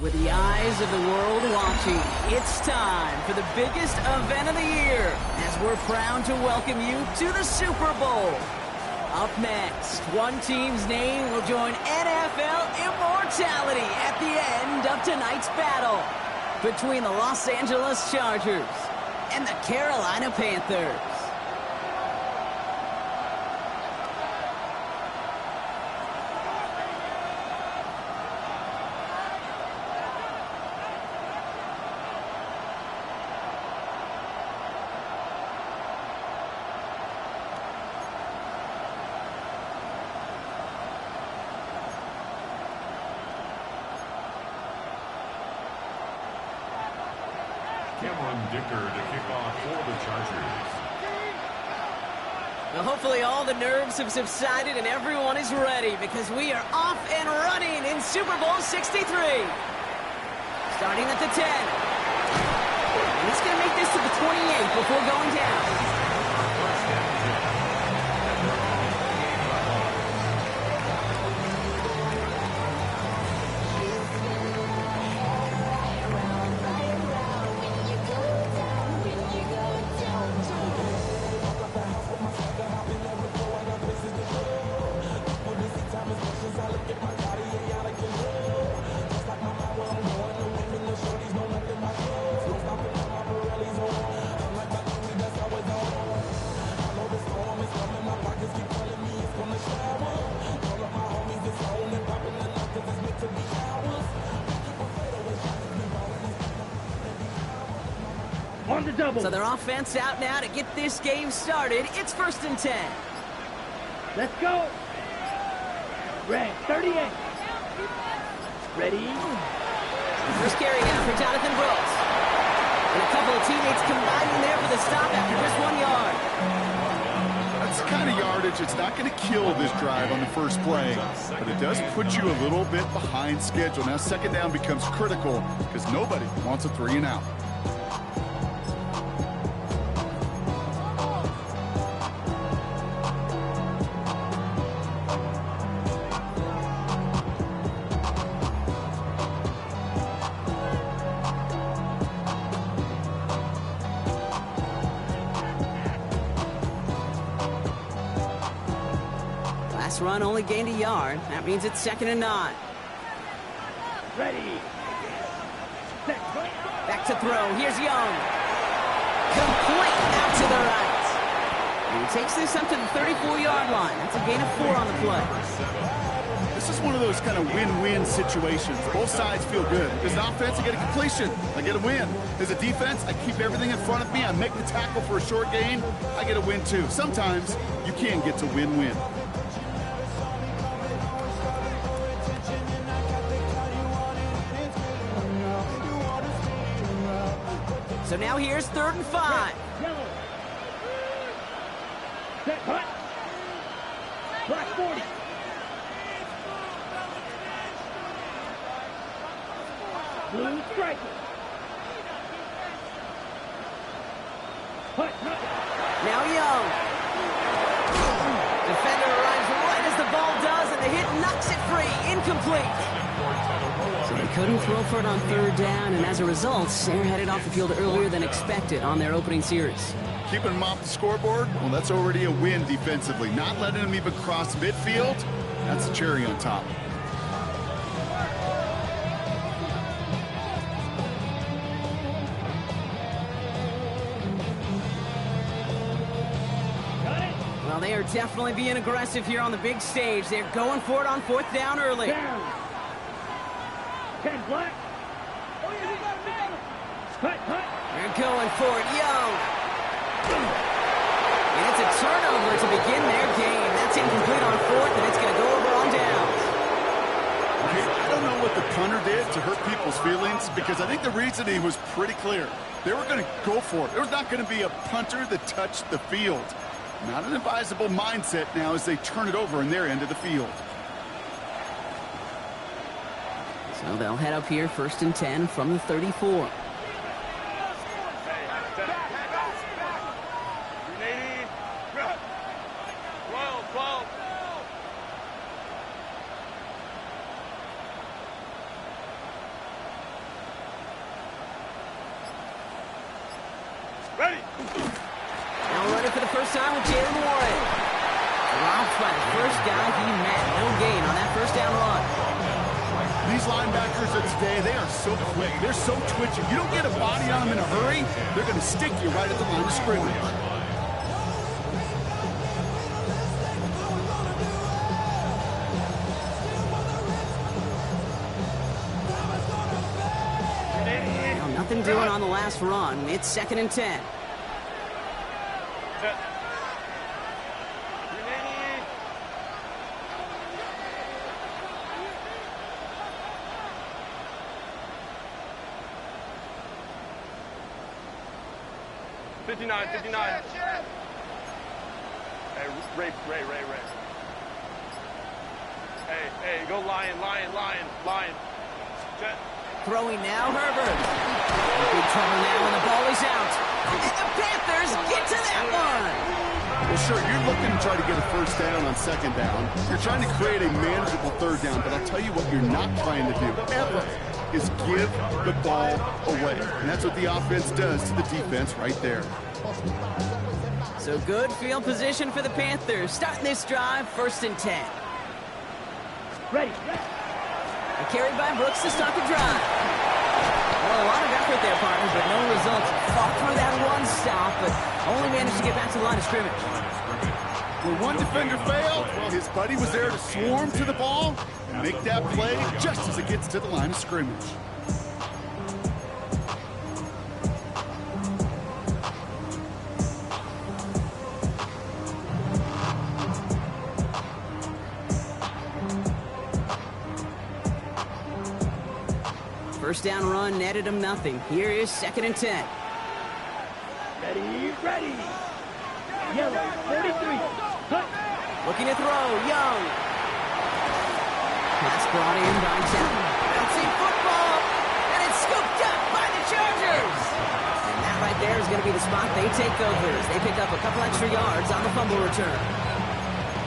With the eyes of the world watching, it's time for the biggest event of the year as we're proud to welcome you to the Super Bowl. Up next, one team's name will join NFL immortality at the end of tonight's battle between the Los Angeles Chargers and the Carolina Panthers. To kick off for the Chargers. Well, hopefully all the nerves have subsided and everyone is ready because we are off and running in Super Bowl 63. Starting at the 10. And he's going to make this to the 28 before going down. So their offense out now to get this game started. It's 1st and 10. Let's go. Red, 38. Ready? First carry now for Jonathan Brooks. And a couple of teammates combining there for the stop after just 1 yard. That's the kind of yardage. It's not going to kill this drive on the first play, but it does put you a little bit behind schedule. Now second down becomes critical because nobody wants a 3 and out. Run only gained a yard. That means it's 2nd and 9. Ready. Back to throw. Here's Young. Complete out to the right. And he takes this up to the 34-yard line. That's a gain of 4 on the play. This is one of those kind of win-win situations. Both sides feel good. As an offense, I get a completion. I get a win. As a defense, I keep everything in front of me. I make the tackle for a short gain. I get a win, too. Sometimes you can get to win-win. So now here's 3rd and 5. Yellow. Set, hut. Black 40. Blue striker. Hut, hut. Now Young. Defender arrives right as the ball does, and the hit knocks it free. Incomplete. So they couldn't throw for it on 3rd down, and as a result, they're headed off the field earlier than expected on their opening series. Keeping them off the scoreboard, well, that's already a win defensively. Not letting them even cross midfield, that's the cherry on top. Well, they are definitely being aggressive here on the big stage. They're going for it on 4th down early. Down. 10 black. Hut, hut. They're going for it, Young. And it's a turnover to begin their game. That's incomplete on 4th, and it's going to go over on downs. I don't know what the punter did to hurt people's feelings because I think the reasoning was pretty clear. They were going to go for it. There was not going to be a punter that touched the field. Not an advisable mindset now as they turn it over in their end of the field. So they'll head up here 1st and 10 from the 34. Now running for the first time with Jalen Warren. Dropped by the first guy he met. No gain on that first down run. These linebackers of today, they are so quick. They're so twitchy. You don't get a body on them in a hurry, they're going to stick you right at the line of scrimmage. Nothing doing on the last run. It's 2nd and 10. #59. Hey, Ray. Hey, go Lion. Jet. Throwing now, Herbert. Big trouble now, and the ball is out. And the Panthers get to that one. Well, sure, you're looking to try to get a first down on 2nd down. You're trying to create a manageable 3rd down, but I'll tell you what you're not trying to do, ever, is give the ball away. And that's what the offense does to the defense right there. So good field position for the Panthers. Starting this drive, 1st and 10. Ready. And carried by Brooks to start the drive. Well, a lot of effort there, partner, but no results. Fought through that one stop, but only managed to get back to the line of scrimmage. When one defender failed, well, his buddy was there to swarm to the ball and make that play just as it gets to the line of scrimmage. First down run netted him nothing. Here is 2nd and 10. Ready. Yellow, 43. Cut. Looking to throw, Young. Pass brought in by Town. Bouncing football, and it's scooped up by the Chargers. And that right there is going to be the spot they take over as they pick up a couple extra yards on the fumble return.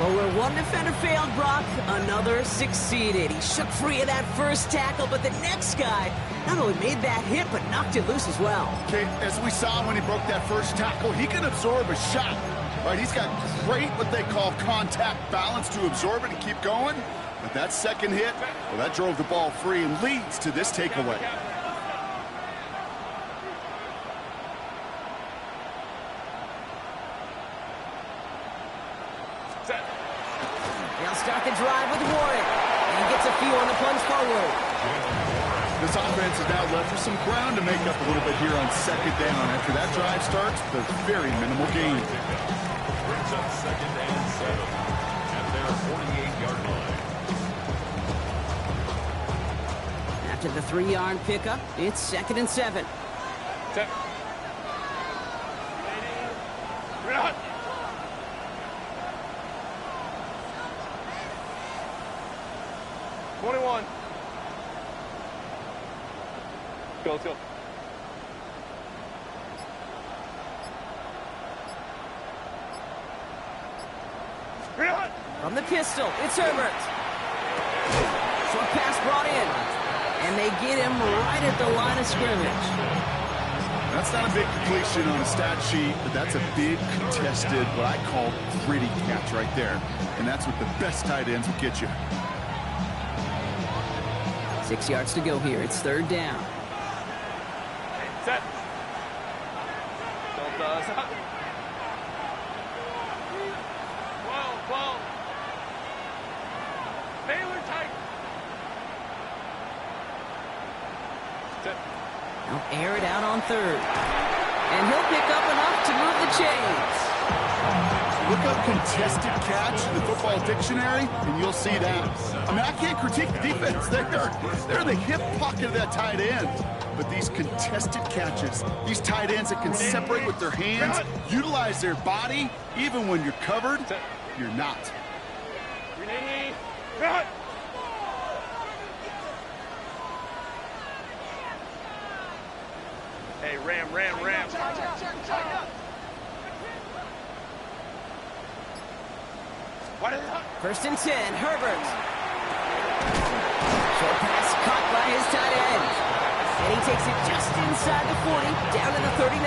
Well, where one defender failed, Brock, another succeeded. He shook free of that first tackle, but the next guy not only made that hit, but knocked it loose as well. Okay, as we saw when he broke that first tackle, he can absorb a shot. Right, he's got great, what they call contact balance to absorb it and keep going. But that second hit, well, that drove the ball free and leads to this takeaway. They'll start the drive with Warren. And he gets a few on the plunge forward. This offense is now left with some ground to make up a little bit here on 2nd down. After that drive starts, there's very minimal gain. Brings up 2nd and 7 at their 48-yard line. After the 3-yard pickup, it's 2nd and 7. Set. 21. Let's go. From the pistol, it's Herbert. Short pass brought in. And they get him right at the line of scrimmage. That's not a big completion on a stat sheet, but that's a big contested, what I call gritty catch right there. And that's what the best tight ends will get you. 6 yards to go here. It's 3rd down. Set. Delta. 12. Baylor tight. Set. Now air it out on 3rd. And he'll pick up enough to move the chains. Look up contested catch in the football dictionary, and you'll see that. I mean, I can't critique the defense. They're in the hip pocket of that tight end. But these contested catches, these tight ends that can separate with their hands, utilize their body, even when you're covered, you're not. Hey, Ram. 1st and 10, Herbert. Short pass caught by his tight end. And he takes it just inside the 40, down to the 39.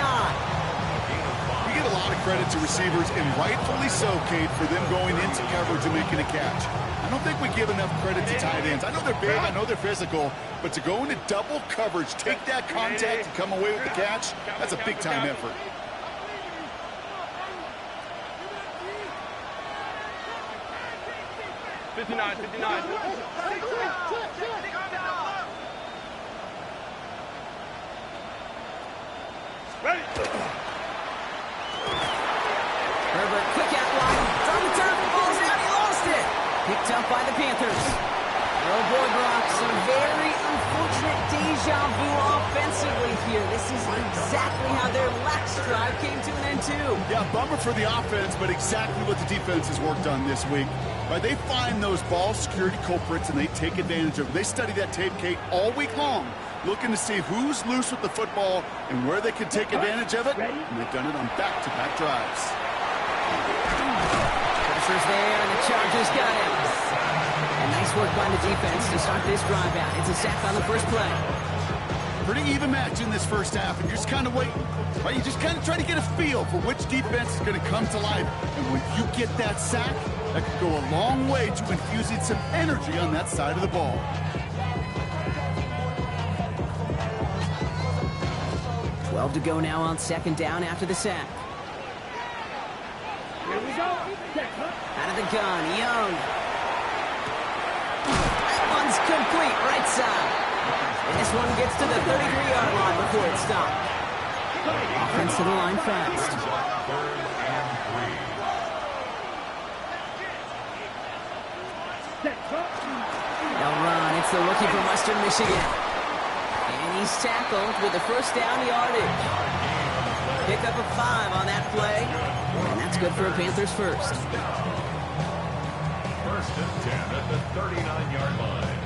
credit to receivers, and rightfully so, Kate, for them going into coverage and making a catch. I don't think we give enough credit to tight ends. I know they're big, I know they're physical, but to go into double coverage, take that contact and come away with the catch, that's a big-time effort. Ready. Herbert, quick out line. It's on the turf. The ball's out. He lost it. Picked up by the Panthers. Oh, boy, Brock. Some very unfortunate deja vu offensively here. This is exactly how their lax drive came to an end, too. Yeah, bummer for the offense, but exactly what the defense has worked on this week. Right, they find those ball security culprits, and they take advantage of them. They study that tape, Kate, all week long, looking to see who's loose with the football and where they can take advantage of it. And they've done it on back-to-back drives. Pressure's there, and the Chargers got it. And nice work by the defense to start this drive out. It's a sack on the first play. Pretty even match in this first half, and you're just kind of waiting. Right? You just kind of try to get a feel for which defense is going to come to life. And when you get that sack, that could go a long way to infusing some energy on that side of the ball. To go now on second down after the sack. Here we go. Out of the gun, Young. That one's complete, right side. And this one gets to the 33-yard line before it's stopped. Offense to the line fast. They'll run. It's the rookie from Western Michigan. And he's tackled with the first down yardage. Pick up a 5 on that play. And that's good for a Panthers first. First and 10 at the 39-yard line.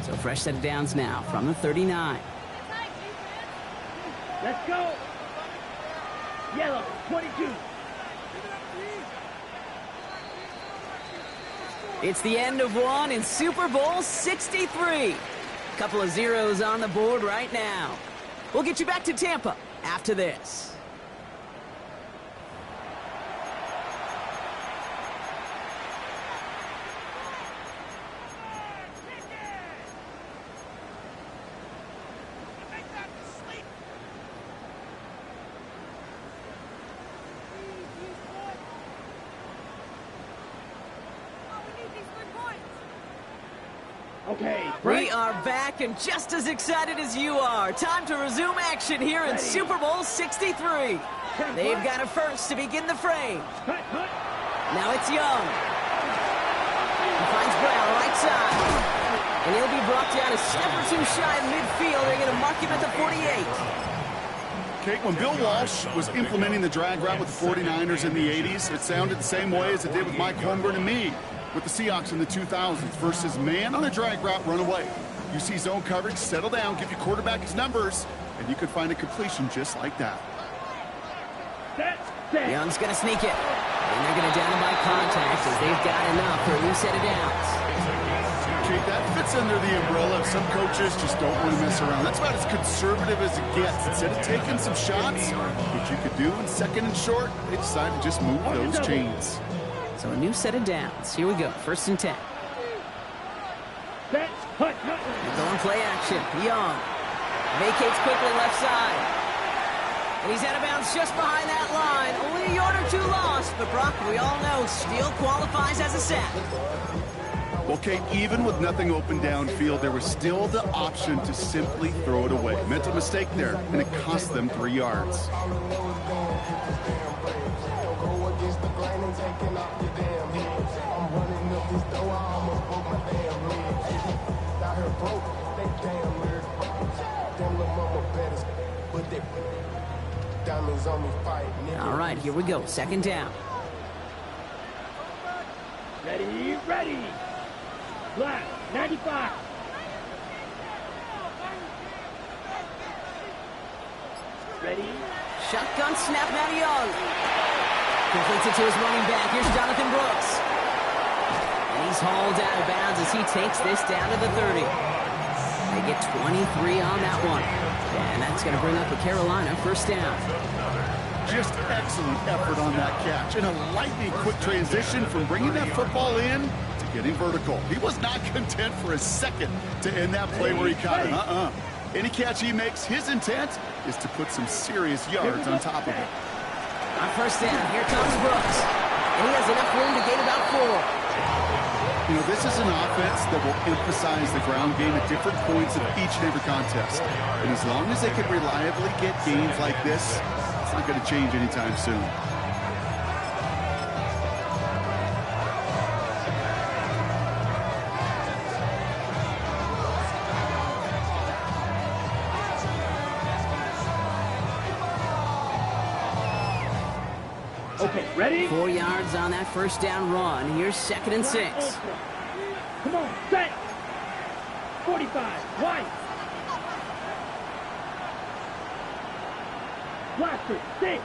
So fresh set of downs now from the 39. Let's go. Yellow, 22. It's the end of one in Super Bowl 63. Couple of zeros on the board right now. We'll get you back to Tampa after this. Okay, We are back and just as excited as you are. Time to resume action here in Super Bowl 63. They've got a first to begin the frame. Now it's Young. He finds Brown right side. And he'll be brought down a step or two shy of midfield. They're going to mark him at the 48. Kate, when Bill Walsh was implementing the drag route with the 49ers in the 80s, it sounded the same way as it did with Mike Holmgren and me with the Seahawks in the 2000s versus man on a drag route, run away. You see zone coverage, settle down, give your quarterback his numbers, and you could find a completion just like that. Young's going to sneak it. And they're going to down him by contact as they've got enough for a new set of downs. Kate, that fits under the umbrella of some coaches just don't want to mess around. That's about as conservative as it gets. Instead of taking some shots, which you could do in second and short, they decided to just move those chains. So a new set of downs. Here we go. First and 10. Going play action. Young vacates quickly left side. And he's out of bounds just behind that line. Only a yard or two lost, but Brock, we all know, still qualifies as a sack. Well, Kate, even with nothing open downfield, there was still the option to simply throw it away. Mental mistake there, and it cost them 3 yards. All right, here we go. Second down. Ready, ready. Black, 95. Ready. Shotgun snap, now Young. Completes it to his running back. Here's Jonathan Brooks. And he's hauled out of bounds as he takes this down to the 30. They get 23 on that one. And that's going to bring up a Carolina first down. Just excellent effort on that catch. And a lightning quick transition from bringing that football in to getting vertical. He was not content for a second to end that play where he caught it. Any catch he makes, his intent is to put some serious yards on top of it. On first down, here comes Brooks. And he has enough room to gain about 4. You know, this is an offense that will emphasize the ground game at different points of each and every contest. And as long as they can reliably get gains like this, it's not going to change anytime soon. Okay, ready? 4 yards on that first down run. Here's 2nd and 6. Come on, set. 45, wide. Blaster, 6.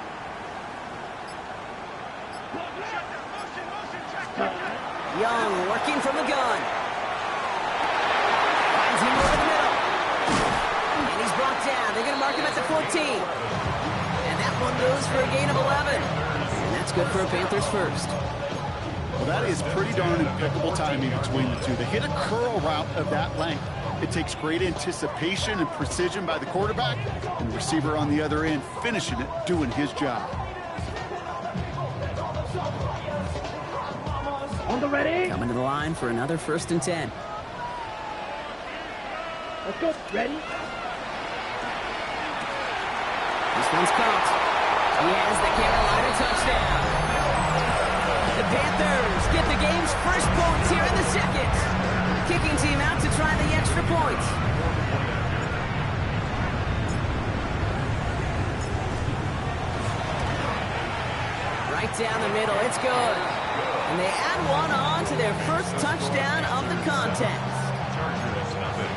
Young working from the gun. Finds him over the middle. And he's brought down. They're going to mark him at the 14. And that one goes for a gain of 11. And that's good for a Panthers first. Well, that is pretty darn impeccable timing between the two. They hit a curl route of that length. It takes great anticipation and precision by the quarterback, and the receiver on the other end finishing it, doing his job. On the ready? Coming to the line for another 1st and 10. Let's go. Ready? This one's caught. He has the Carolina touchdown. The Panthers get the game's first points here in the 2nd. Kicking team out to try the extra point. Right down the middle, it's good. And they add one on to their first touchdown of the contest. Chargers, nothing.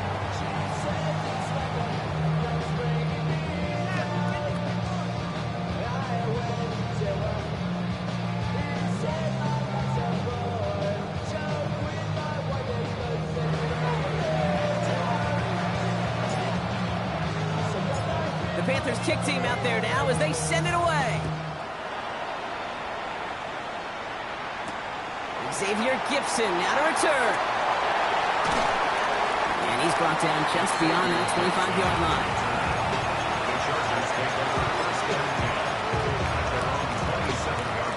The Panthers kick team out there now as they send it away. Xavier Gibson now to return. And he's brought down just beyond that 25-yard line. The Chargers take over first and 10 at their own 27-yard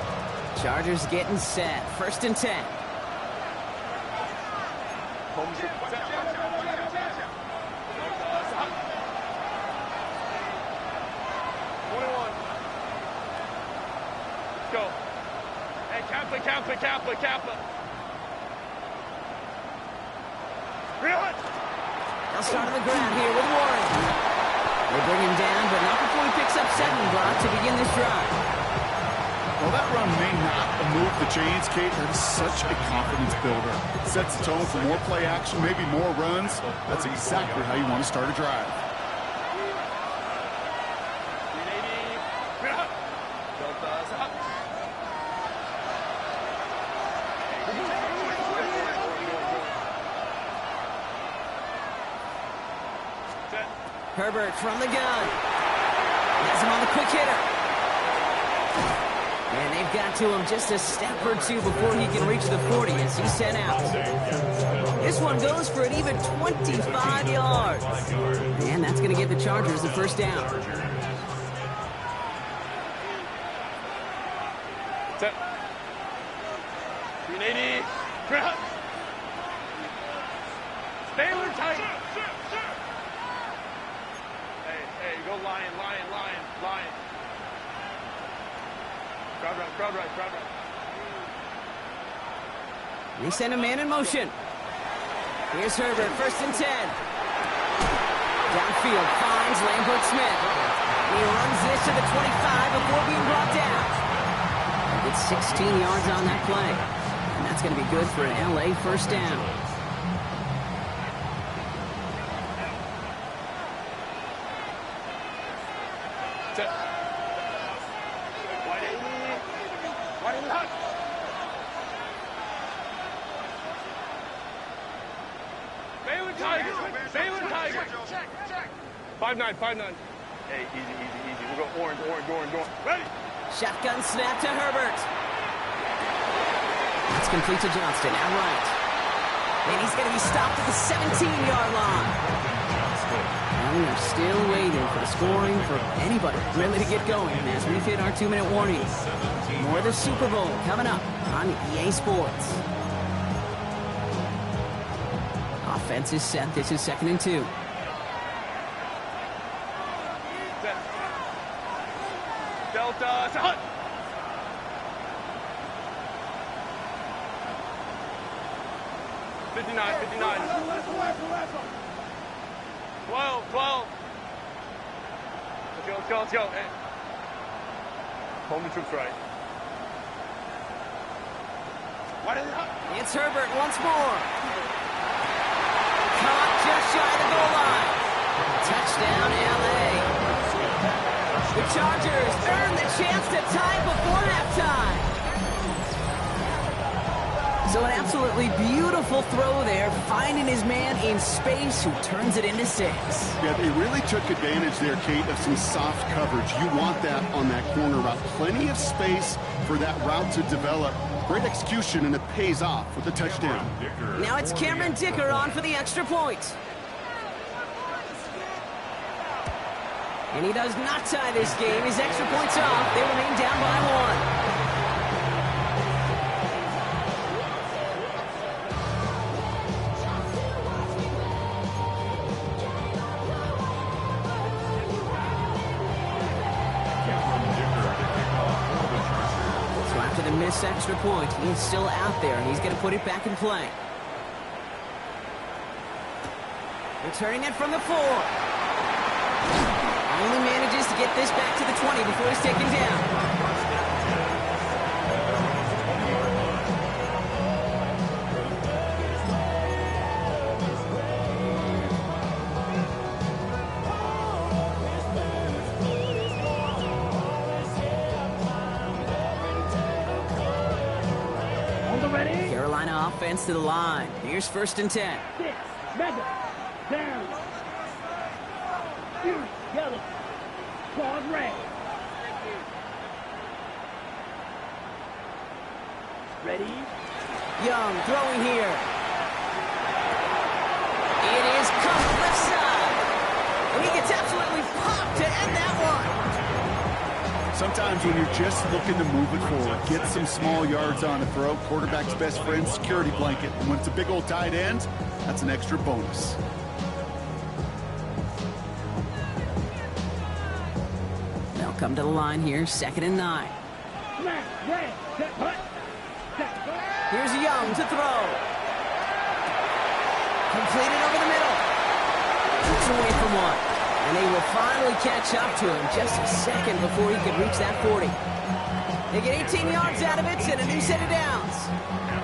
line. Chargers getting set. 1st and 10. Kappa. Reel it. They'll start on the ground here with Warren. They bring him down, but not before he picks up 7 blocks to begin this drive. Well, that run may not move the chains, Kate. That is such a confidence builder. It sets the tone for more play action, maybe more runs. That's exactly how you want to start a drive. Herbert from the gun. Has him on the quick hitter. And they've got to him just a step or two before he can reach the 40 as he's sent out. This one goes for an even 25 yards. And that's going to give the Chargers the first down. Set. 380. Baylor tight. Hey, go lion. Crowd right. They send a man in motion. Here's Herbert, 1st and 10. Downfield finds Lambert Smith. He runs this to the 25 before being brought down. He gets 16 yards on that play. And that's going to be good for an LA first down. Set. Baylor Tiger. Baylor Tiger. 5'9", 5'9". Hey, easy. We'll go orange. Ready? Shotgun snap to Herbert. It's complete to Johnston, out right. And he's going to be stopped at the 17-yard line. And we are still waiting for the scoring for anybody really to get going as we hit our 2-minute warning. More of the Super Bowl coming up on EA Sports. Offense is set. This is 2nd and 2. Delta. Hut. Fifty-nine. 12. Let's go. Hey. Home the troops right. It's Herbert once more. Caught just shy of the goal line. Touchdown, LA. The Chargers earn the chance to tie before halftime. So an absolutely beautiful throw there, finding his man in space who turns it into 6. Yeah, they really took advantage there, Kate, of some soft coverage. You want that on that corner route. Plenty of space for that route to develop. Great execution, and it pays off with a touchdown. Now it's Cameron Dicker on for the extra point. And he does not tie this game. His extra point's off. They remain down by 1. Miss extra point. He's still out there, and he's going to put it back in play. Returning it from the 4. Only manages to get this back to the 20 before he's taken down. Offense to the line. Here's 1st and 10. 6. Madden. Down. Shoot. Yellow. Claws red. Ready? Young throwing here. It is cut left side. And he gets absolutely popped to end that one. Sometimes when you're just looking to move it forward, get some small yards on a throw, quarterback's best friend, security blanket. And when it's a big old tight end, that's an extra bonus. They'll come to the line here, 2nd and 9. Here's Young to throw. Completed over the middle. It's away from 1. And they will finally catch up to him just a second before he could reach that 40. They get 18 yards out of it and a new set of downs.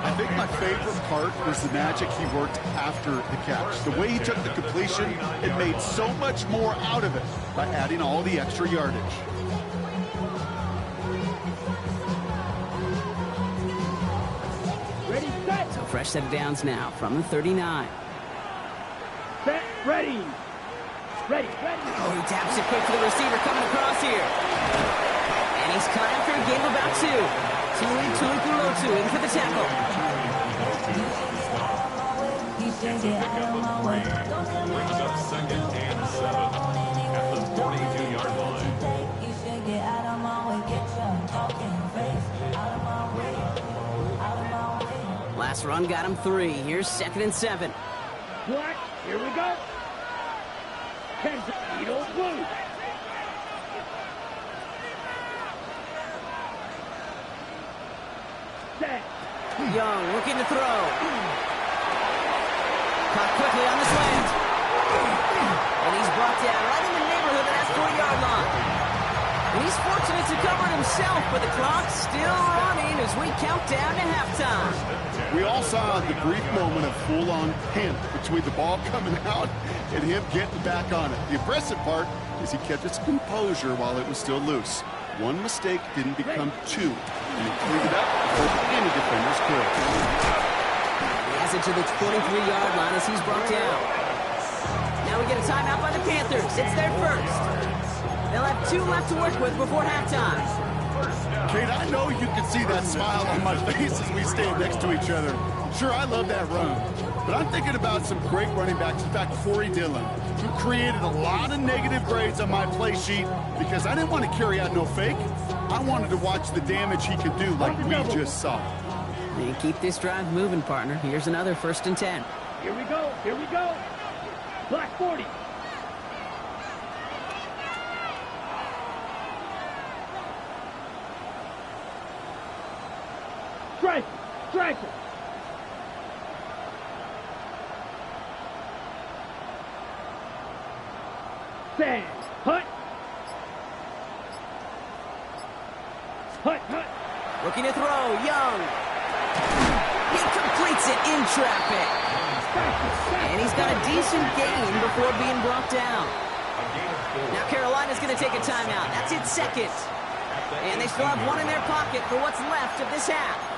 I think my favorite part was the magic he worked after the catch. The way he took the completion, it made so much more out of it by adding all the extra yardage. Ready, set. So fresh set of downs now from the 39. Set, ready. Ready. Oh, he taps it quick for the receiver coming across here. And he's cut after a gain of about 2. Tuipulotu in for the tackle. Brings up 2nd and 7 at the 42-yard line. Last run got him 3. Here's 2nd and 7. Black, here we go. Needle blue. Set. Young looking to throw. Caught quickly on the slant. And he's brought down right in the neighborhood of that 40-yard line. And he's fortunate to cover it himself, but the clock's still running as we count down to halftime. We all saw the brief moment of full-on panic between the ball coming out and him getting back on it. The impressive part is he kept his composure while it was still loose. One mistake didn't become two, and he cleaned it up before any defenders could. He has it to the 23-yard line as he's brought down. Now we get a timeout by the Panthers. It's their first. They'll have 2 left to work with before halftime. Kate, I know you can see that smile on my face as we stand next to each other. Sure, I love that run, but I'm thinking about some great running backs. In fact, Corey Dillon, who created a lot of negative grades on my play sheet because I didn't want to carry out no fake. I wanted to watch the damage he could do like we just saw. They keep this drive moving, partner. Here's another 1st and 10. Here we go. Here we go. Black 40. Strike. Striker. Sam. Hut. Hut. Hut. Looking to throw. Young. He completes it in traffic. And he's got a decent gain before being brought down. Now Carolina's going to take a timeout. That's its second. And they still have one in their pocket for what's left of this half.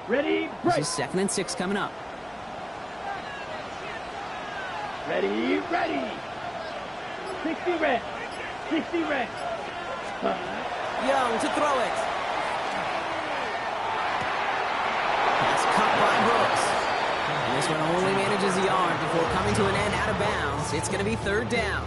Ready, This break. is 2nd and 6 coming up. Ready, ready. 60 red. 60 red. Young to throw it. Pass cut by Brooks. And this one only manages a yard before coming to an end out of bounds. It's going to be 3rd down.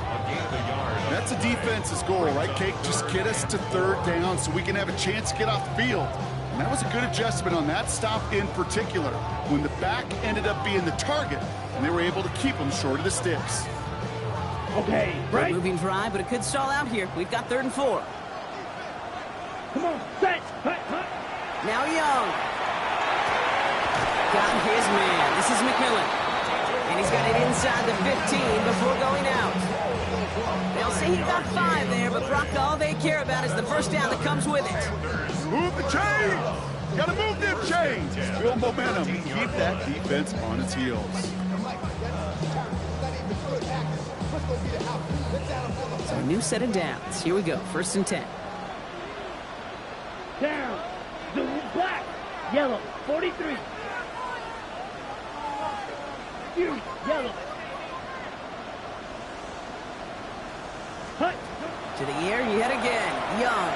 That's a defense's goal, right, Kate? Just get us to 3rd down so we can have a chance to get off the field. And that was a good adjustment on that stop in particular, when the back ended up being the target, and they were able to keep him short of the sticks. Okay, Good right. moving drive, but it could stall out here. We've got 3rd and 4. Come on, set. Hut, hut. Now Young. Got his man. This is McMillan. And he's got it inside the 15 before going out. They'll say he got 5 there, but Brock, all they care about is the 1st down that comes with it. Move the chains! Gotta move them chains! Build momentum. Keep that defense on its heels. So a new set of downs. Here we go. 1st and 10. Down. Zoom black. Yellow. 43. Huge. Yellow. Hut. To the air, yet again. Young.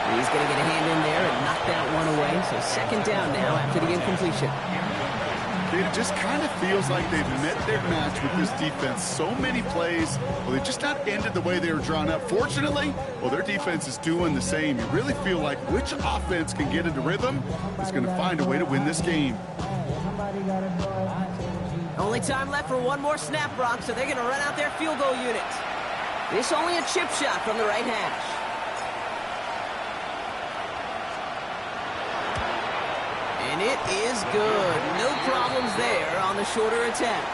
He's going to get a hand in there and knock that one away. So 2nd down now after the incompletion. It just kind of feels like they've met their match with this defense. So many plays, well, they just not ended the way they were drawn up. Fortunately, well, their defense is doing the same. You really feel like which offense can get into rhythm is going to find a way to win this game. Only time left for one more snap, Brock, so they're going to run out their field goal unit. This only a chip shot from the right hash. And it is good. No problems there on the shorter attempt.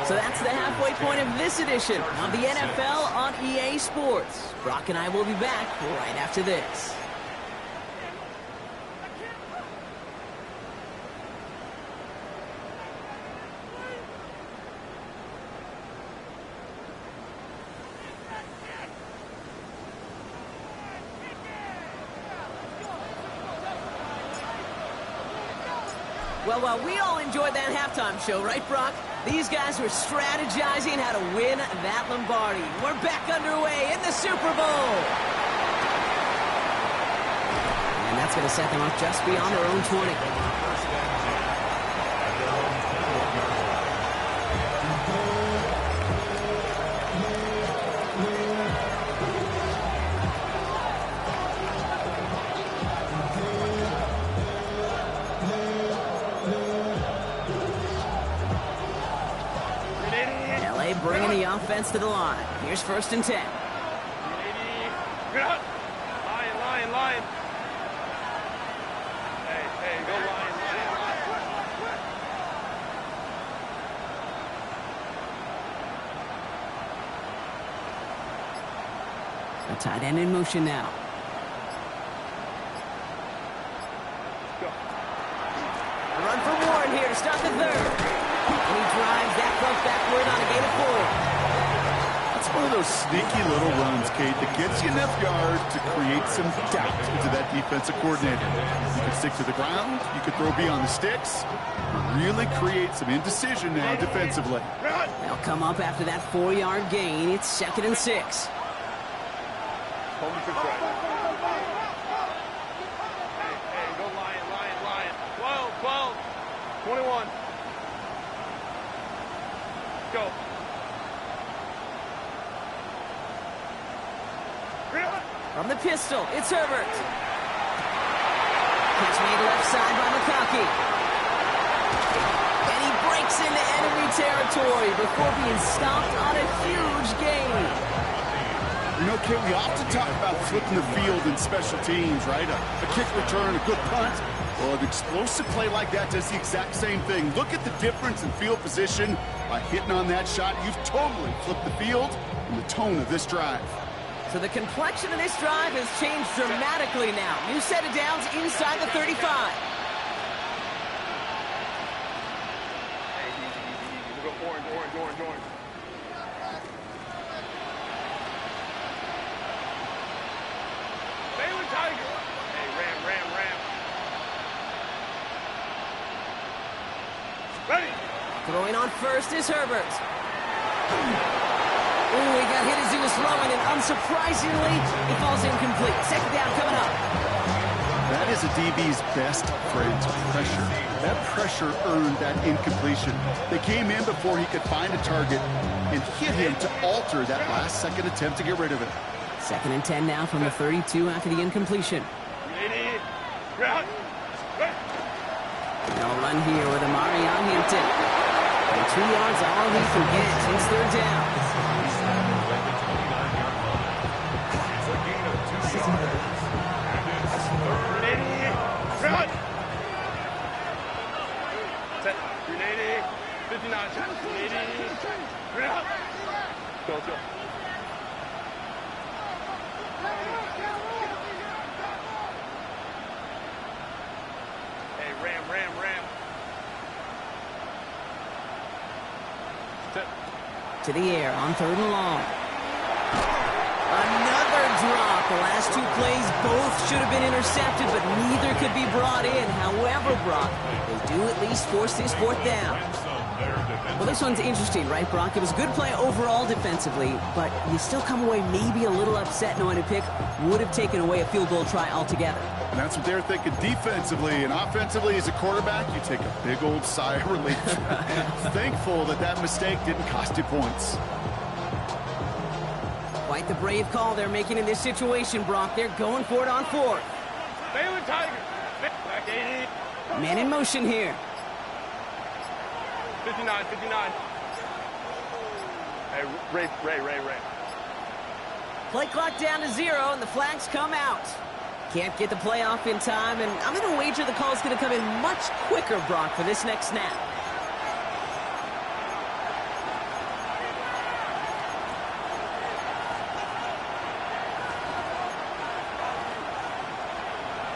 So that's the halfway point of this edition of the NFL on EA Sports. Brock and I will be back right after this. Well, we all enjoyed that halftime show, right, Brock? These guys were strategizing how to win that Lombardi. We're back underway in the Super Bowl. And that's going to set them up just beyond their own 20. LA bringing the offense to the line. Here's 1st and 10. Tight end in motion now. A run for Warren here to start the third. And he drives that close backward on a gain of 4. It's one of those sneaky little runs, Kate, that gets you enough yards to create some doubt into that defensive coordinator. You can stick to the ground, you can throw beyond the sticks, really create some indecision now defensively. They'll come up after that 4-yard gain. It's 2nd and 6. Hold me for strike. Hey, go Lion. 12. 21. Go. From the pistol, it's Herbert. Catch made left side by McConkey. And he breaks into enemy territory before being stopped on a huge gain. You know, Kate, we often talk about flipping the field in special teams, right? A kick return, a good punt. Well, an explosive play like that does the exact same thing. Look at the difference in field position. By hitting on that shot, you've totally flipped the field and the tone of this drive. So the complexion of this drive has changed dramatically now. New set of downs inside the 35. Hey, easy. We'll go orange. Baylor Tiger. Hey, ram. Ready. Throwing on first is Herbert. Ooh, he got hit as he was throwing, and unsurprisingly, he falls incomplete. 2nd down coming up. That is a DB's best friend, pressure. That pressure earned that incompletion. They came in before he could find a target and hit him to alter that last-second attempt to get rid of it. 2nd and 10 now from the 32 after the incompletion. They'll run here with Amari on Hampton. And 2 yards all he can get. It's 3rd down. Set. 59. 380. Go. Hey, ram. Set. To the air on 3rd and long. Another drop. The last 2 plays both should have been intercepted, but neither could be brought in. However, Brock, they do at least force this 4th down. Well, this one's interesting, right, Brock? It was a good play overall defensively, but you still come away maybe a little upset knowing a pick would have taken away a field goal try altogether. And that's what they're thinking defensively. And offensively, as a quarterback, you take a big old sigh of relief. Thankful that mistake didn't cost you points. Quite the brave call they're making in this situation, Brock. They're going for it on 4th. Baylor Tiger. Back 80. Man in motion here. 59. Hey, Ray. Play clock down to 0, and the flags come out. Can't get the play off in time, and I'm going to wager the call's going to come in much quicker, Brock, for this next snap.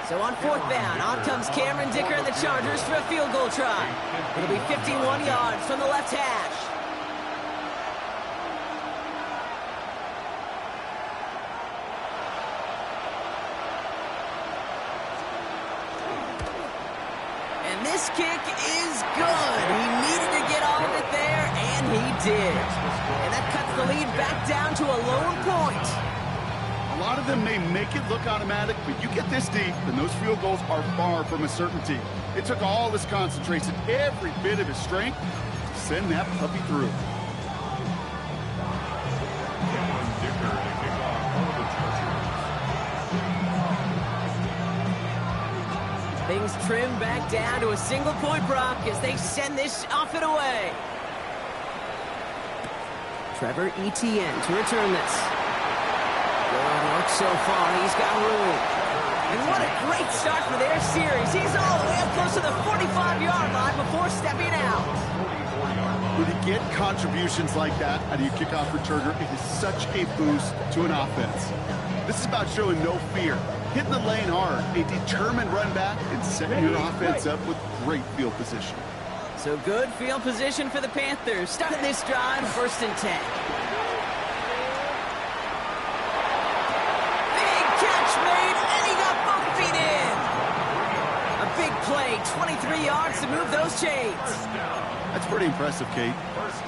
So on 4th down, on comes Cameron Dicker and the Chargers for a field goal try. It'll be 51 yards from the left hash. And this kick is good. He needed to get all of it there, and he did. And that cuts the lead back down to a lone point. A lot of them may make it look automatic, but you get this deep, and those field goals are far from a certainty. It took all his concentration, every bit of his strength, to send that puppy through. Things trim back down to a single point, Brock, as they send this off and away. Trevor Etienne to return this. Good work so far. He's got room. And what a great start for their series. He's all the way up close to the 45-yard line before stepping out. When you get contributions like that out of your kickoff returner, it is such a boost to an offense. This is about showing no fear, hitting the lane hard, a determined run back, and setting your offense up with great field position. So good field position for the Panthers. Starting this drive, 1st and 10. Big catch made, and he got both feet in. A big play, 23 yards to move those chains. That's pretty impressive, Kate.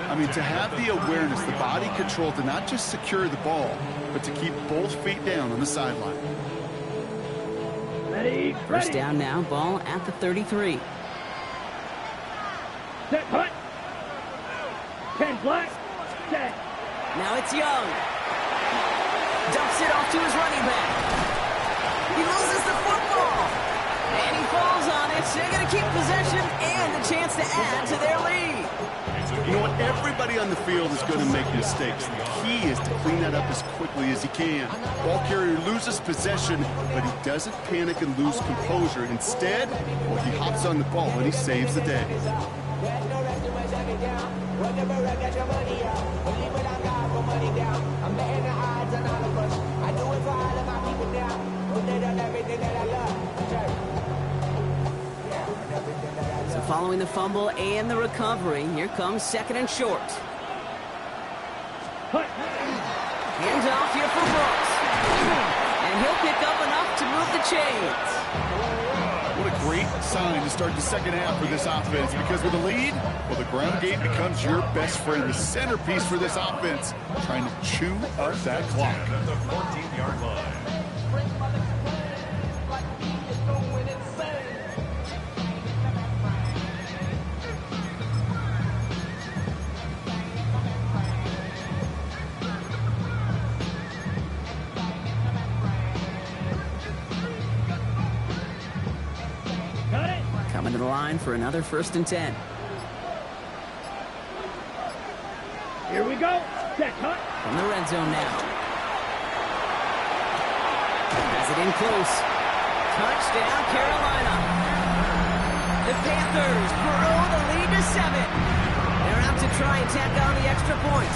I mean, to have the awareness, the body control to not just secure the ball, but to keep both feet down on the sideline. Ready. First down now, ball at the 33. Set, hut. 10 black. Set. Now it's Young. Dumps it off to his running back. He loses the football. And he falls on it. So they're going to keep possession and the chance to add to their lead. You know what? Everybody on the field is going to make mistakes. The key is to clean that up as quickly as he can. Ball carrier loses possession, but he doesn't panic and lose composure. Instead, well, he hops on the ball and he saves the day. So following the fumble and the recovery, here comes 2nd and short. Hands off here for Brooks. And he'll pick up enough to move the chains. What a great sign to start the second half for this offense, because with a lead, well, the ground game becomes your best friend, the centerpiece for this offense, trying to chew up that clock. At the 14-yard line. Coming to the line for another 1st and 10. Here we go. Set, hut. From the red zone now. Has it in close. Touchdown, Carolina. The Panthers grow the lead to 7. They're out to try and tack on the extra point.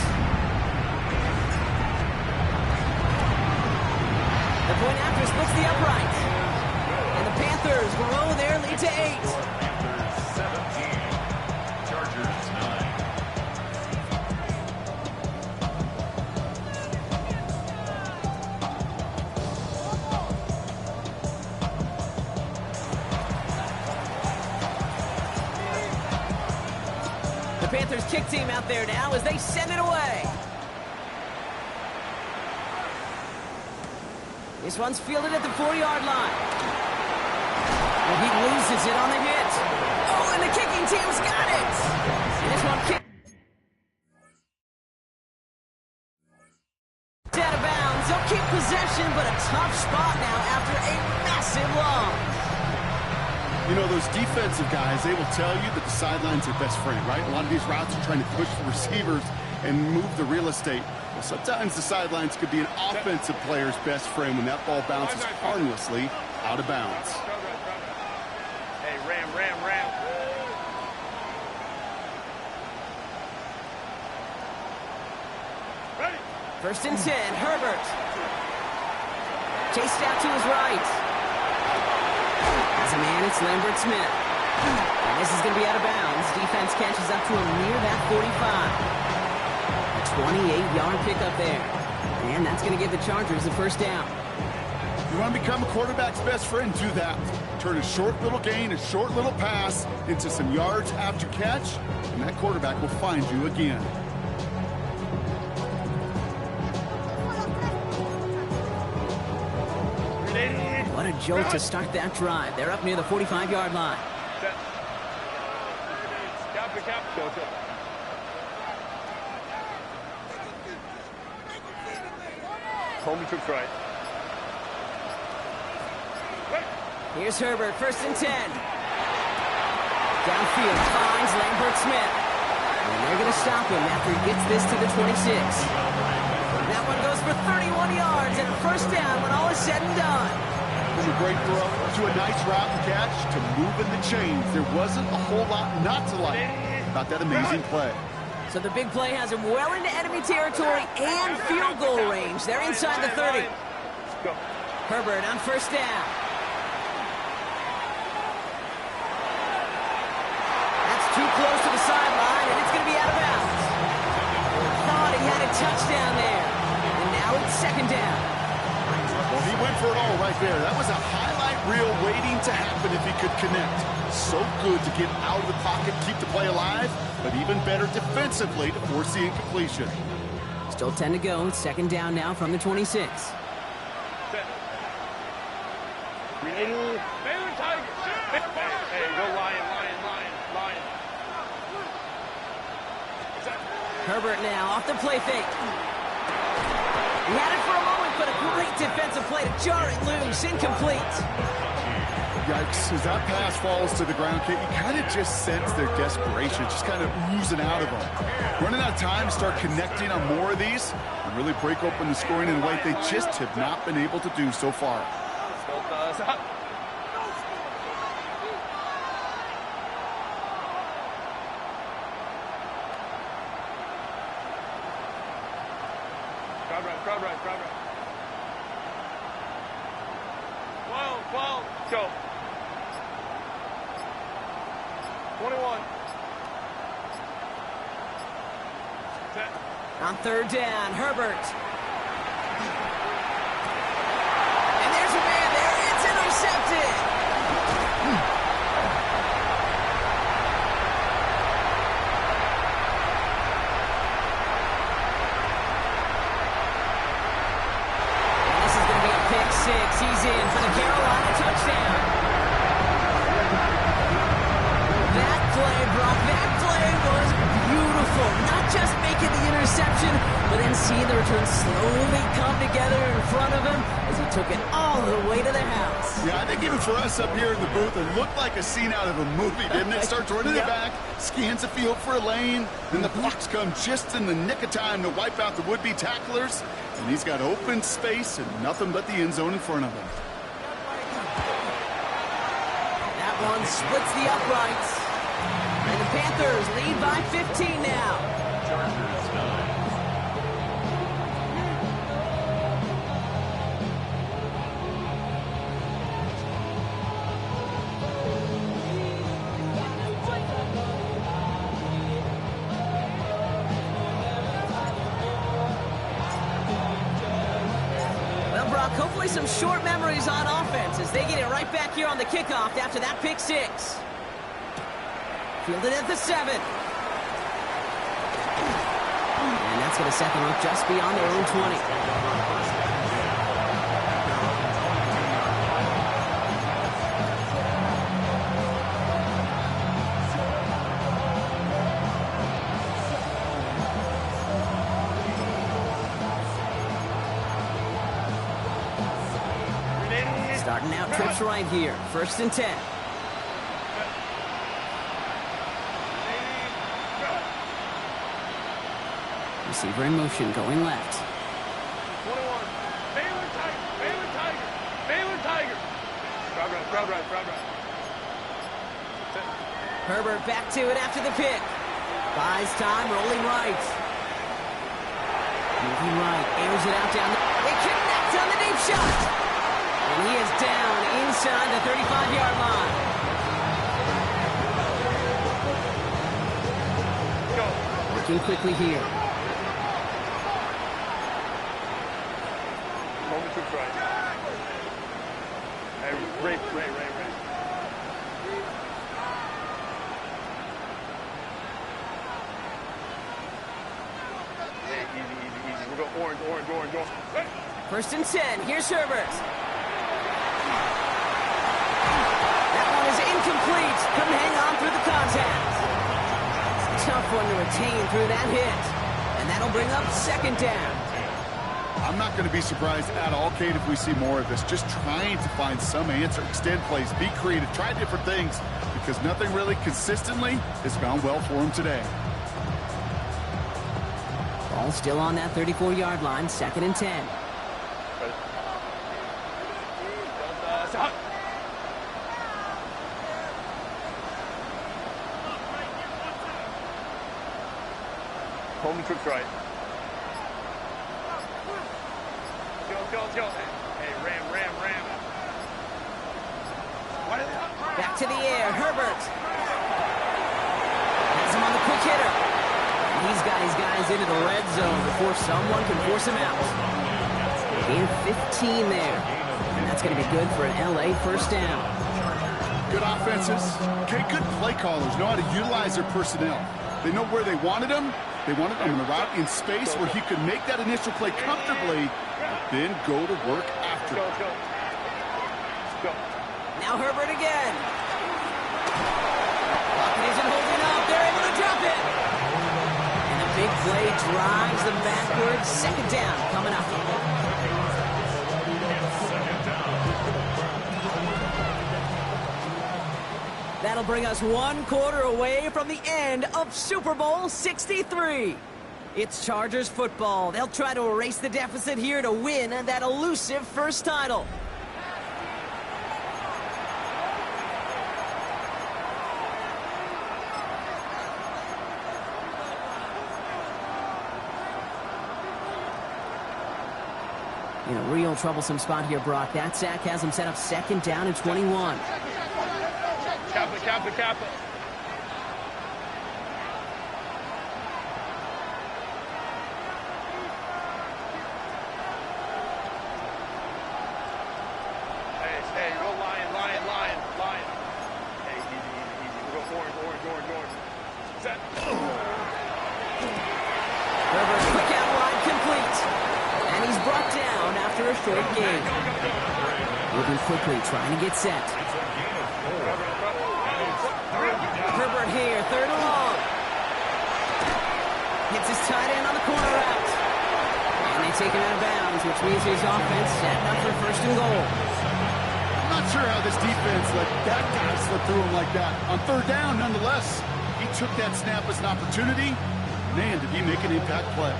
The point after splits the upright. And the Panthers grow their lead to 8. Panthers 17, Chargers 9. The Panthers kick team out there now as they send it away. This one's fielded at the 40-yard line. And he loses it on the hit. Oh, and the kicking team's got it. And this one kicked out of bounds. They'll keep possession, but a tough spot now after a massive loss. You know, those defensive guys, they will tell you that the sideline's their best friend, right? A lot of these routes are trying to push the receivers and move the real estate. Well, sometimes the sidelines could be an offensive player's best friend when that ball bounces harmlessly out of bounds. Hey, ram. 1st and 10, Herbert. Chased out to his right. As a man, it's Lambert Smith. And this is going to be out of bounds. Defense catches up to him near that 45. A 28-yard pickup there. And that's going to give the Chargers the 1st down. You want to become a quarterback's best friend, do that. Turn a short little gain, a short little pass into some yards after catch, and that quarterback will find you again. What a jolt to start that drive. They're up near the 45-yard line. Set. Cap. Go. Comey took right. Here's Herbert, 1st and 10. Downfield finds Lambert Smith. And they're going to stop him after he gets this to the 26. That one goes for 31 yards and a 1st down when all is said and done. From a great throw to a nice route and catch to moving the chains. There wasn't a whole lot not to like about that amazing play. So the big play has him well into enemy territory and field goal range. They're inside the 30. Go. Herbert on first down. That's too close to the sideline, and it's going to be out of bounds. Thought he had a touchdown there. And now it's second down. Well, he went for it all right there. That was a highlight reel waiting to happen if he could connect. So good to get out of the pocket, keep the play alive, but even better defensively to force the incompletion. Still 10 to go. Second down now from the 26. Set. Baylor Tiger. Hey, go Lion. Herbert now off the play fake. He had it for a moment, but a great defensive play to jar it loose. Incomplete. Yikes, as that pass falls to the ground, you kind of just sense their desperation, just kind of oozing out of them. Running out of time to start connecting on more of these and really break open the scoring in a way they just have not been able to do so far. Stop. Crowd right. 12. Go. 21. Set. On third down, Herbert. And there's a man there. It's intercepted. This is going to be a pick six. He's in for the Carolina touchdown. That play, Brock, that play was beautiful. Not just making the interception, but then seeing the return slowly come together in front of him as he took it all the way to the house. Yeah, I think even for us up here in the booth, it looked like a scene out of a movie, didn't it? Starts running it back, scans the field for a lane, then the blocks come just in the nick of time to wipe out the would-be tacklers, and he's got open space and nothing but the end zone in front of him. That one splits the uprights. And the Panthers lead by 15 now. Chargers 9. Well, Brock, hopefully some short memories on offense as they get it right back here on the kickoff after that pick six. Fielded at the 7. And that's going to set them up just beyond their own 20. Starting out trips right here. First and 10. Receiver in motion, going left. 21. Baylor Tiger. Crowd right. Set. Herbert back to it after the pick. Buys time, rolling right. Moving right, airs it out down. They connect on the deep shot. And he is down inside the 35-yard line. Go. Working quickly here. Moment to try. Hey, Ray. Hey, easy. We'll go orange. Hey. First and 10. Here's Herbert. That one is incomplete. Couldn't hang on through the contact. Tough one to retain through that hit. And that'll bring up second down. I'm not going to be surprised at all, Kate, if we see more of this. Just trying to find some answer, extend plays, be creative, try different things, because nothing really consistently has gone well for him today. Ball still on that 34-yard line, second and 10. Home trips right. Go. Hey, Back to the air, Herbert. Has him on the quick hitter. And he's got his guys into the red zone before someone can force him out. Gain of 15 there. And that's going to be good for an LA first down. Good offenses. Okay, good play callers know how to utilize their personnel. They know where they wanted him. They wanted him in a route in space where he could make that initial play comfortably, then go to work after it. Go. Now Herbert again. Pocket isn't holding up. They're able to drop it. And the big play drives them backwards. Second down coming up. That'll bring us 1 quarter away from the end of Super Bowl 63. It's Chargers football. They'll try to erase the deficit here to win that elusive first title. In a real troublesome spot here, Brock. That sack has him set up second down and 21. Kappa. Hey, go lion. Hey, easy. We'll go orange. Set. Herbert, quick out wide, complete. And he's brought down after a short gain. Moving quickly, trying to get set. Herbert here, third and long. Hits his tight end on the corner route. And they take him out of bounds, which means his offense set up for first and goal. I'm not sure how this defense let that guy slip through him like that. On third down, nonetheless, he took that snap as an opportunity. Man, did he make an impact play.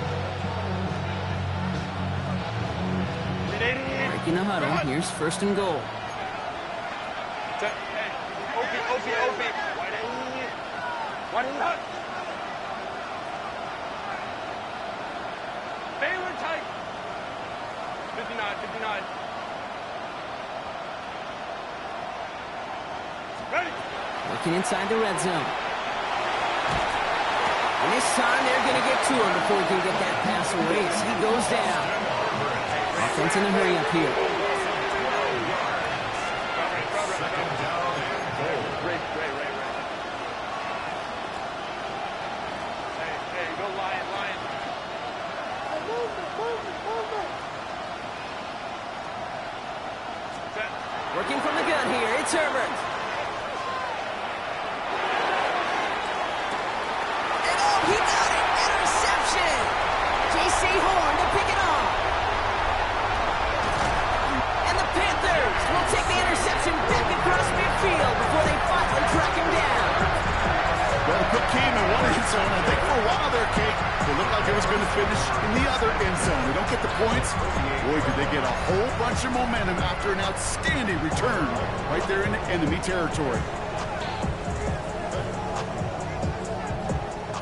Breaking the huddle, here's first and goal. Set. Hey, OP. Why didn't you? Baylor tight. 59. Ready. Working inside the red zone. And this time they're going to get to him before he can get that pass away. So he goes down. Offense in a hurry up here. Great. Hey, go lion. Set. Working from the gun here, it's Herbert. And oh, he got it! Interception! J.C. Horn to pick it off. And the Panthers will take the interception back across midfield before they finally track him down. Well, a good game in one end zone. I think for a while there, Kate, it looked like it was going to finish in the other end zone. They don't get the points. Boy, did they get a whole bunch of momentum after an outstanding return right there in enemy territory.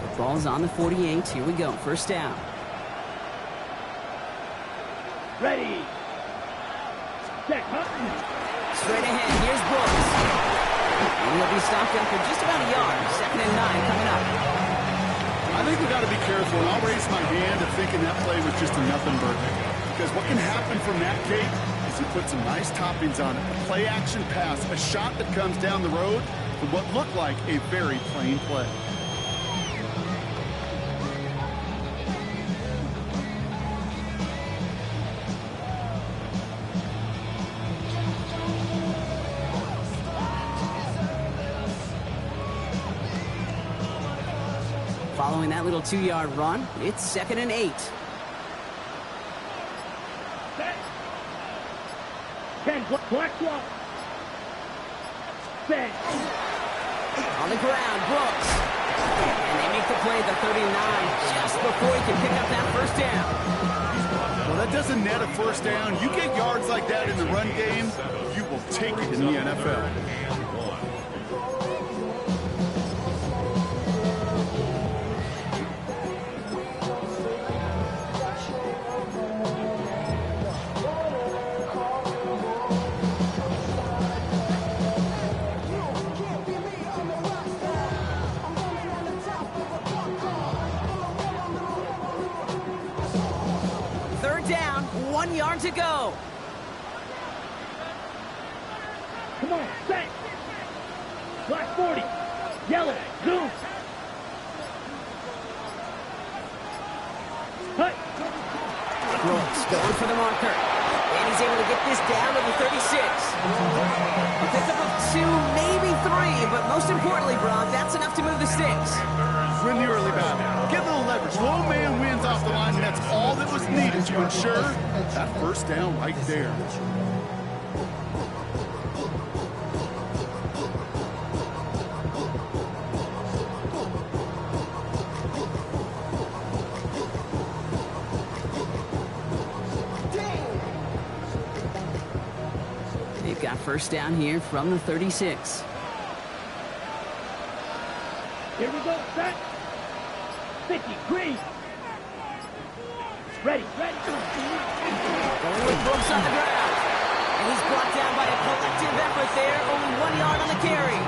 The ball's on the 48. Here we go. First down. Ready. Set. Straight ahead. Here's Brooks. And he'll be stopped after just about a yard. 2nd and 9 coming up. I think we've got to be careful, and I'll raise my hand of thinking that play was just a nothing burger. Because what can happen from that, Kate, is you put some nice toppings on it. A play-action pass, a shot that comes down the road from what looked like a very plain play. Following that little 2-yard run, it's 2nd and 8. Set. 10. Black one. Set. On the ground, Brooks. And they make the play at the 39 just before he can pick up that first down. Well, that doesn't net a first down. You get yards like that in the run game, you will take it in the NFL. to go. Come on, set. Black 40. Yellow, zoom. Hut. Brooks going for the marker. And he's able to get this down to the 36. A pickup of 2, maybe 3, but most importantly, Brock, that's enough to move the sticks. Win the early battle. Get a little leverage. Low man wins off the line, and that's all that was needed to ensure that first down right there. They've got first down here from the 36. Here we go, set. 50, green. Ready. Going with Brooks on the ground. And he's brought down by a collective effort there. Only 1 yard on the carry.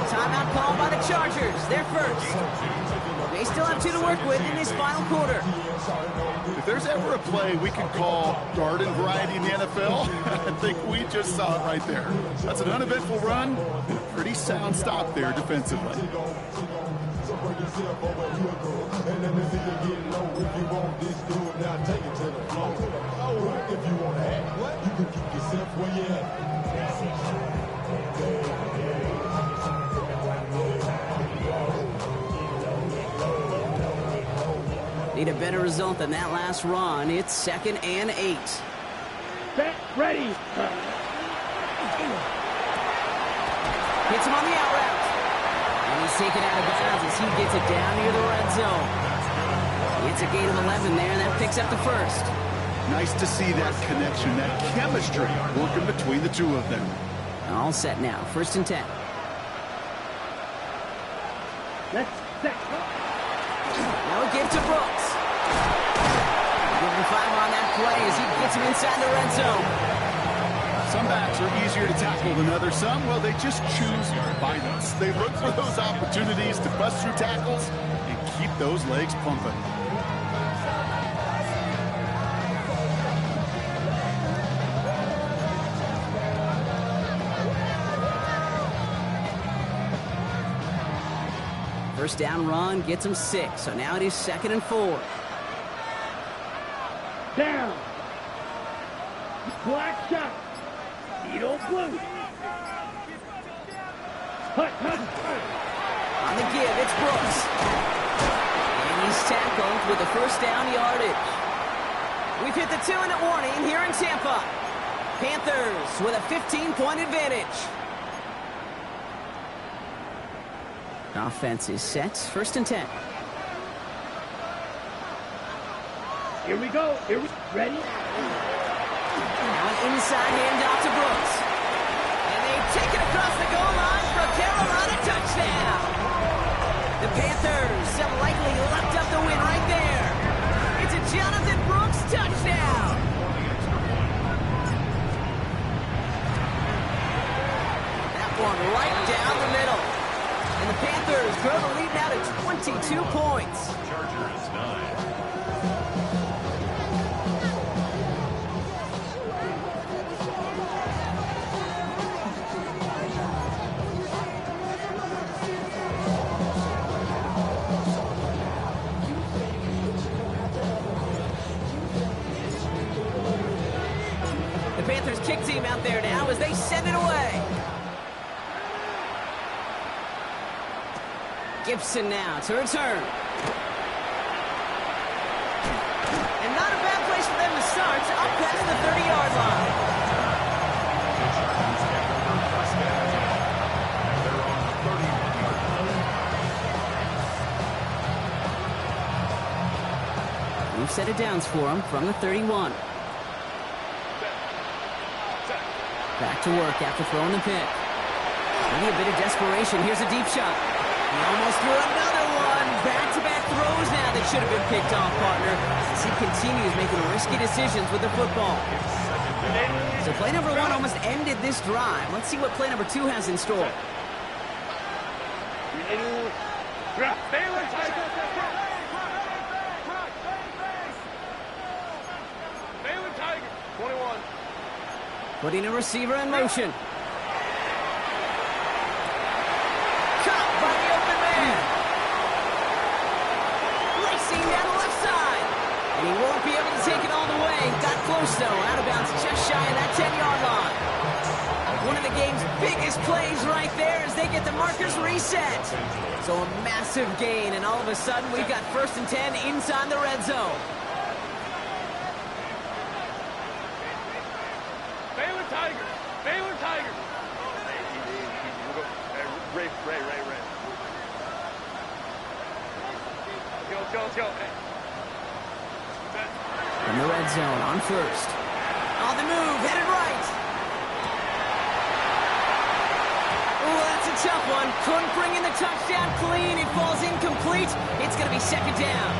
Timeout called by the Chargers. They're first. They still have 2 to work with in this final quarter. If there's ever a play we could call garden variety in the NFL, I think we just saw it right there. That's an uneventful run and a pretty sound stop there defensively. Need a better result than that last run. It's 2nd and 8. Set, ready. Hits him on the out route. And he's taken out of bounds as he gets it down near the red zone. It's a gain of 11 there, and that picks up the first. Nice to see that connection, that chemistry working between the two of them. All set now. 1st and 10. Let's set. Now a give to Brooks. Give him 5 on that play as he gets him inside the red zone. Some backs are easier to tackle than others. Some, well, they just choose violence. They look for those opportunities to bust through tackles and keep those legs pumping. First down run gets him 6, so now it is 2nd and 4. Down. Black shot. Needle blue. Hut. On the give, it's Brooks. And he's tackled with the first down yardage. We've hit the 2-minute warning here in Tampa. Panthers with a 15-point advantage. Offense is set. 1st and 10. Here we go. Ready. Now an inside handoff to Brooks. And they take it across the goal line for a Carolina touchdown. The Panthers have likely left up the win right there. It's a Jonathan Brooks touchdown. That one right down the middle. And the Panthers grow the lead now to 22 points. Chargers 9. The Panthers kick team out there now as they send it away. Gibson now to return. And not a bad place for them to start, up past the 30-yard line. They're on the 31-yard line. We've set it downs for them from the 31. Back to work after throwing the pick. Maybe a bit of desperation. Here's a deep shot. He almost threw another one. Back-to-back throws now that should have been picked off, partner, as he continues making risky decisions with the football. So play number 1 almost ended this drive. Let's see what play number 2 has in store. Baylor Tiger. Baylor Tiger. 21. Putting a receiver in motion. Caught by the open man. Racing down the left side. And he won't be able to take it all the way. Got close, though. Out of bounds just shy of that 10-yard line. One of the game's biggest plays right there as they get the markers reset. So a massive gain, and all of a sudden we've got 1st and 10 inside the red zone. Baylor Tigers. Baylor Tigers. Hey, easy. We'll go. Hey, Ray. Let's go. Hey. In the red zone on 1st. On the move, headed right. Oh, that's a tough one. Couldn't bring in the touchdown clean. It falls incomplete. It's going to be 2nd down.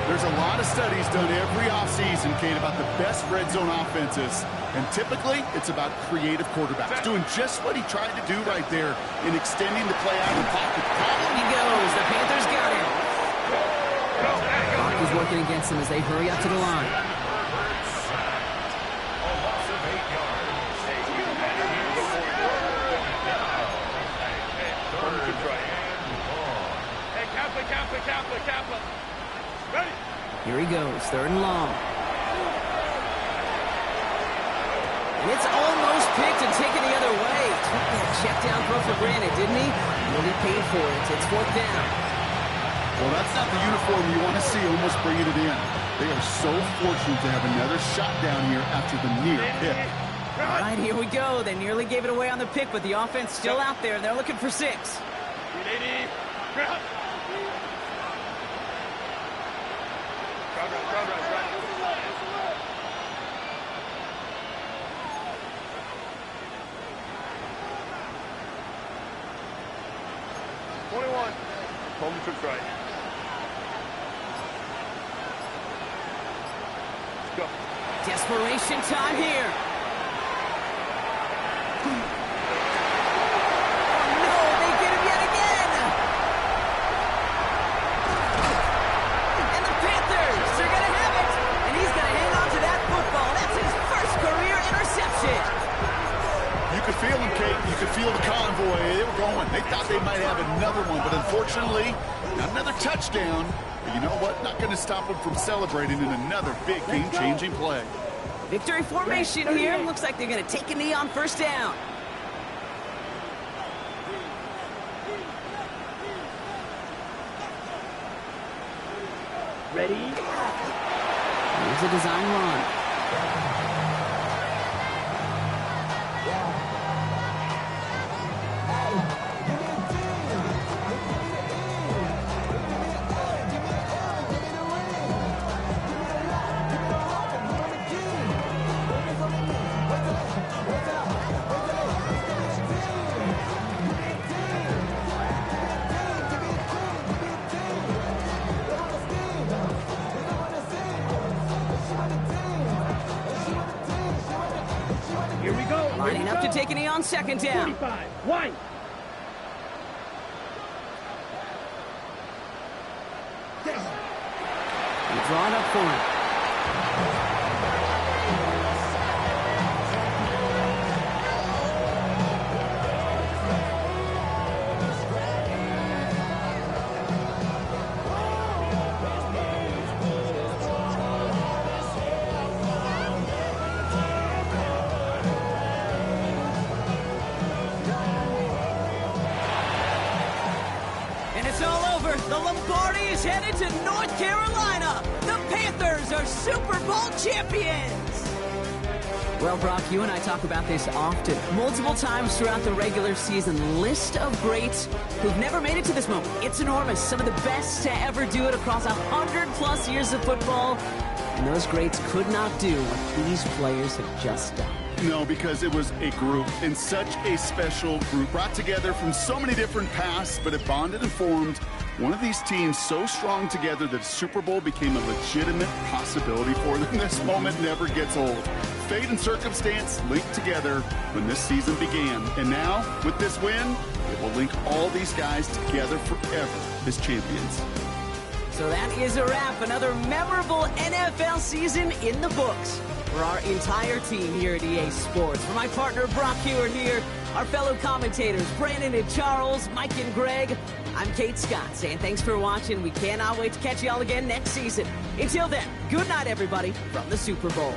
There's a lot of studies done every offseason, Kate, about the best red zone offenses. And typically, it's about creative quarterbacks doing just what he tried to do right there in extending the play out of the pocket. Problem he goes. The Panthers got him. Clock is working against them as they hurry up to the line. Kappa. Ready? Here he goes, 3rd and long. And it's almost picked and taken the other way. Took that check down throw for granted, didn't he? Really paid for it. It's 4th down. Well, that's not the uniform you want to see almost bringing it in. They are so fortunate to have another shot down here after the near pick. All right, here we go. They nearly gave it away on the pick, but the offense still out there. They're looking for 6. Home trips right. Let's go. Desperation time here. Oh, no, they get him yet again. And the Panthers are going to have it. And he's going to hang on to that football. That's his 1st career interception. You could feel them, Kate. You could feel the convoy. They were going. They thought they might have another one, but unfortunately, not another touchdown. But you know what? Not going to stop them from celebrating in another big game-changing play. Victory formation here. Looks like they're going to take a knee on 1st down. Ready? Here's a design run. Here we go. Lining up to take a knee on 2nd down. 45. White. He's drawn up for him. And it's all over. The Lombardi is headed to North Carolina. The Panthers are Super Bowl champions. Well, Brock, you and I talk about this often, multiple times throughout the regular season. List of greats who've never made it to this moment. It's enormous. Some of the best to ever do it across 100+ years of football. And those greats could not do what these players have just done. No, because it was a group, and such a special group, brought together from so many different paths, but it bonded and formed one of these teams so strong together that Super Bowl became a legitimate possibility for them. This moment never gets old. Fate and circumstance linked together when this season began. And now, with this win, it will link all these guys together forever as champions. So that is a wrap. Another memorable NFL season in the books. For our entire team here at EA Sports, for my partner Brock Hewer here, our fellow commentators Brandon and Charles, Mike and Greg, I'm Kate Scott saying thanks for watching. We cannot wait to catch y'all again next season. Until then, good night everybody from the Super Bowl.